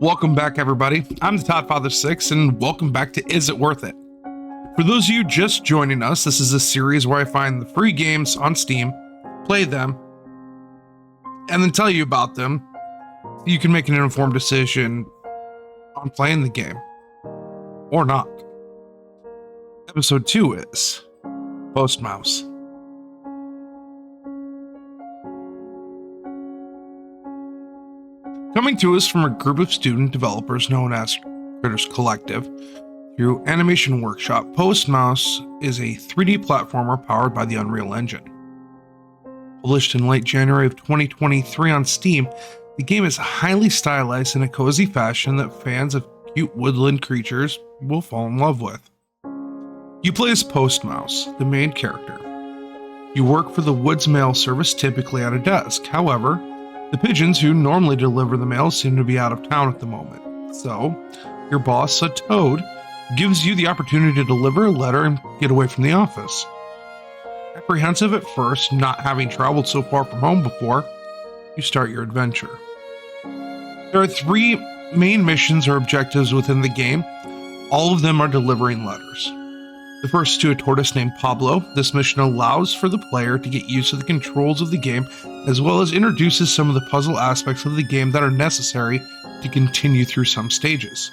Welcome back, everybody. I'm the Todd Father 6, and welcome back to Is It Worth It? For those of you just joining us, this is a series where I find the free games on Steam, play them, and then tell you about them. You can make an informed decision on playing the game, or not. Episode 2 is Postmouse. Coming to us from a group of student developers known as Critters Collective, through Animation Workshop, Postmouse is a 3D platformer powered by the Unreal Engine. Published in late January of 2023 on Steam, the game is highly stylized in a cozy fashion that fans of cute woodland creatures will fall in love with. You play as Postmouse, the main character. You work for the Woods Mail Service, typically at a desk. However, the pigeons who normally deliver the mail seem to be out of town at the moment. So, your boss, a toad, gives you the opportunity to deliver a letter and get away from the office. Apprehensive at first, not having traveled so far from home before, you start your adventure. There are 3 main missions or objectives within the game. All of them are delivering letters. The first to a tortoise named Pablo. This mission allows for the player to get used to the controls of the game, as well as introduces some of the puzzle aspects of the game that are necessary to continue through some stages.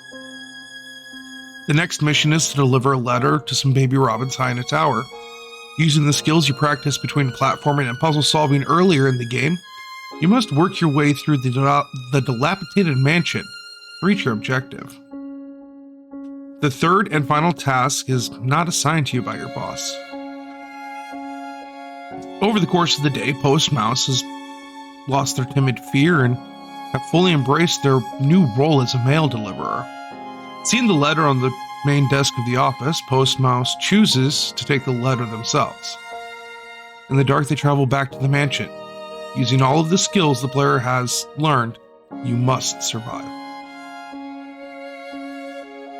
The next mission is to deliver a letter to some baby robins high in a tower. Using the skills you practiced between platforming and puzzle solving earlier in the game, you must work your way through the dilapidated mansion to reach your objective. The third and final task is not assigned to you by your boss. Over the course of the day, Postmouse has lost their timid fear and have fully embraced their new role as a mail deliverer. Seeing the letter on the main desk of the office, Postmouse chooses to take the letter themselves. In the dark, they travel back to the mansion. Using all of the skills the player has learned, you must survive.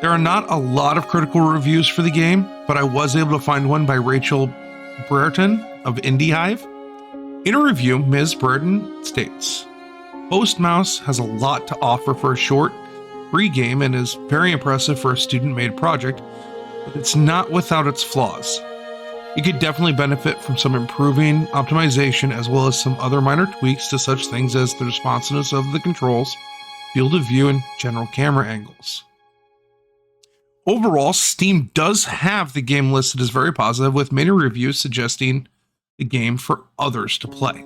There are not a lot of critical reviews for the game, but I was able to find one by Rachael Brearton of Indie Hive. In a review, Ms. Brearton states, "Postmouse has a lot to offer for a short, free game and is very impressive for a student-made project, but it's not without its flaws. It could definitely benefit from some improving, optimization, as well as some other minor tweaks to such things as the responsiveness of the controls, field of view, and general camera angles." Overall, Steam does have the game listed as very positive, with many reviews suggesting the game for others to play.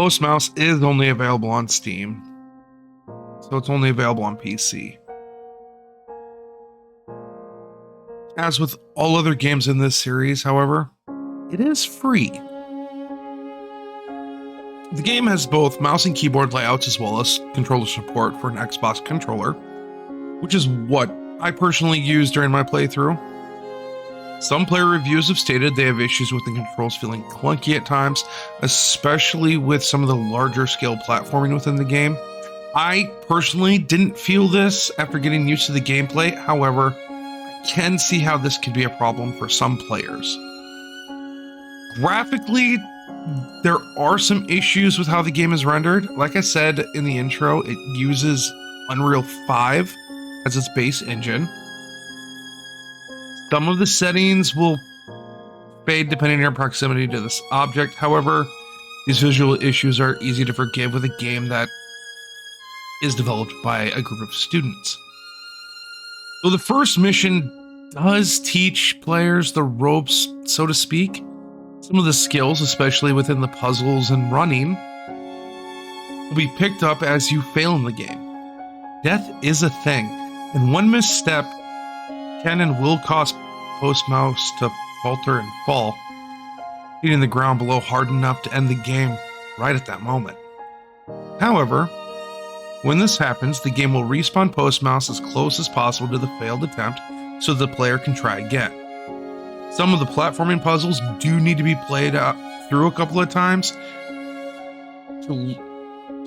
Postmouse is only available on Steam, so it's only available on PC. As with all other games in this series, however, it is free. The game has both mouse and keyboard layouts as well as controller support for an Xbox controller, which is what I personally use during my playthrough. Some player reviews have stated they have issues with the controls feeling clunky at times, especially with some of the larger scale platforming within the game. I personally didn't feel this after getting used to the gameplay. However, I can see how this could be a problem for some players. Graphically, there are some issues with how the game is rendered. Like I said in the intro, it uses Unreal 5 as its base engine. Some of the settings will fade depending on your proximity to this object. However, these visual issues are easy to forgive with a game that is developed by a group of students. So the first mission does teach players the ropes, so to speak. Some of the skills, especially within the puzzles and running, will be picked up as you fail in the game. Death is a thing, and one misstep can and will cause Postmouse to falter and fall, hitting the ground below hard enough to end the game right at that moment. However, when this happens, the game will respawn Postmouse as close as possible to the failed attempt so the player can try again. Some of the platforming puzzles do need to be played through a couple of times to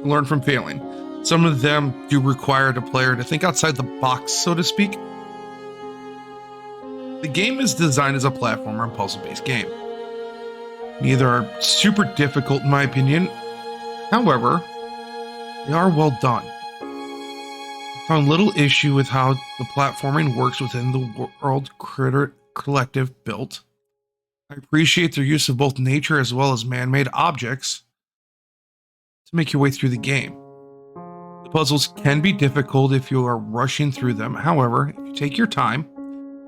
learn from failing. Some of them do require the player to think outside the box, so to speak. The game is designed as a platformer and puzzle-based game. Neither are super difficult in my opinion. However, they are well done. I found little issue with how the platforming works within the world Collective built. I appreciate their use of both nature as well as man-made objects to make your way through the game. The puzzles can be difficult if you are rushing through them. However, if you take your time,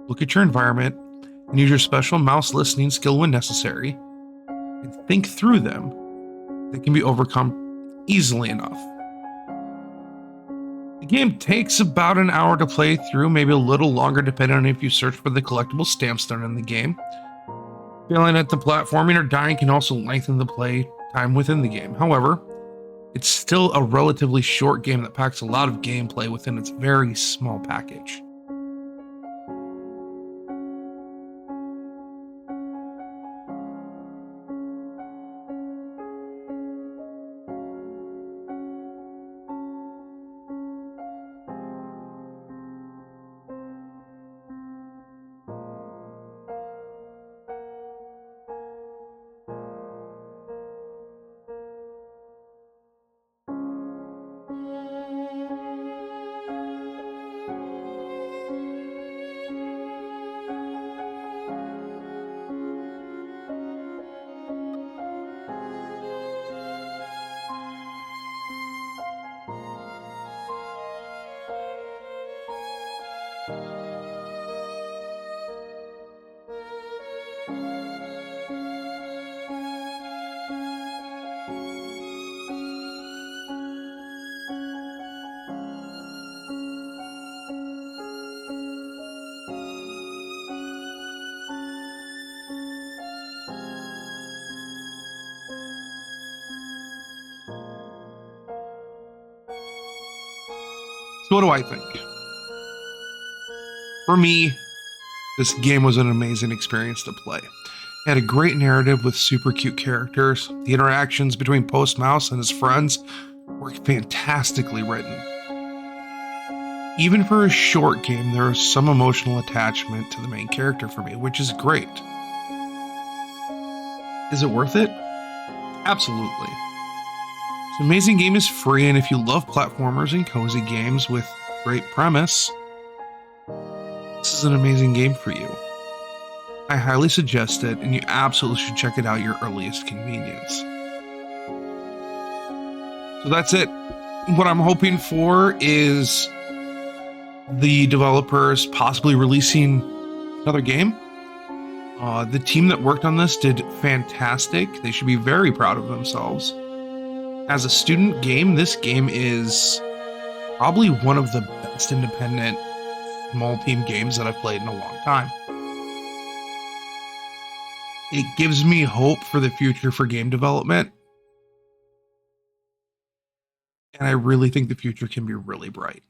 look at your environment, and use your special mouse listening skill when necessary, and think through them, they can be overcome easily enough. The game takes about an hour to play through, maybe a little longer depending on if you search for the collectible stamps done in the game. Failing at the platforming or dying can also lengthen the play time within the game. However, it's still a relatively short game that packs a lot of gameplay within its very small package. So what do I think? For me, this game was an amazing experience to play. It had a great narrative with super cute characters. The interactions between Postmouse and his friends were fantastically written. Even for a short game, there is some emotional attachment to the main character for me, which is great. Is it worth it? Absolutely. This amazing game is free, and if you love platformers and cozy games with great premise, this is an amazing game for you. I highly suggest it, and you absolutely should check it out at your earliest convenience. So that's it. What I'm hoping for is the developers possibly releasing another game. The team that worked on this did fantastic. They should be very proud of themselves. As a student game, this game is probably one of the best independent small team games that I've played in a long time. It gives me hope for the future for game development. And I really think the future can be really bright.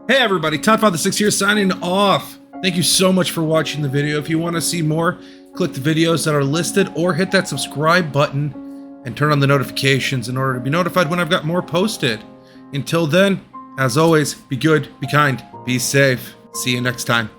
Hey everybody, ToddFather6 here signing off. Thank you so much for watching the video. If you want to see more, click the videos that are listed or hit that subscribe button and turn on the notifications in order to be notified when I've got more posted. Until then, as always, be good, be kind, be safe. See you next time.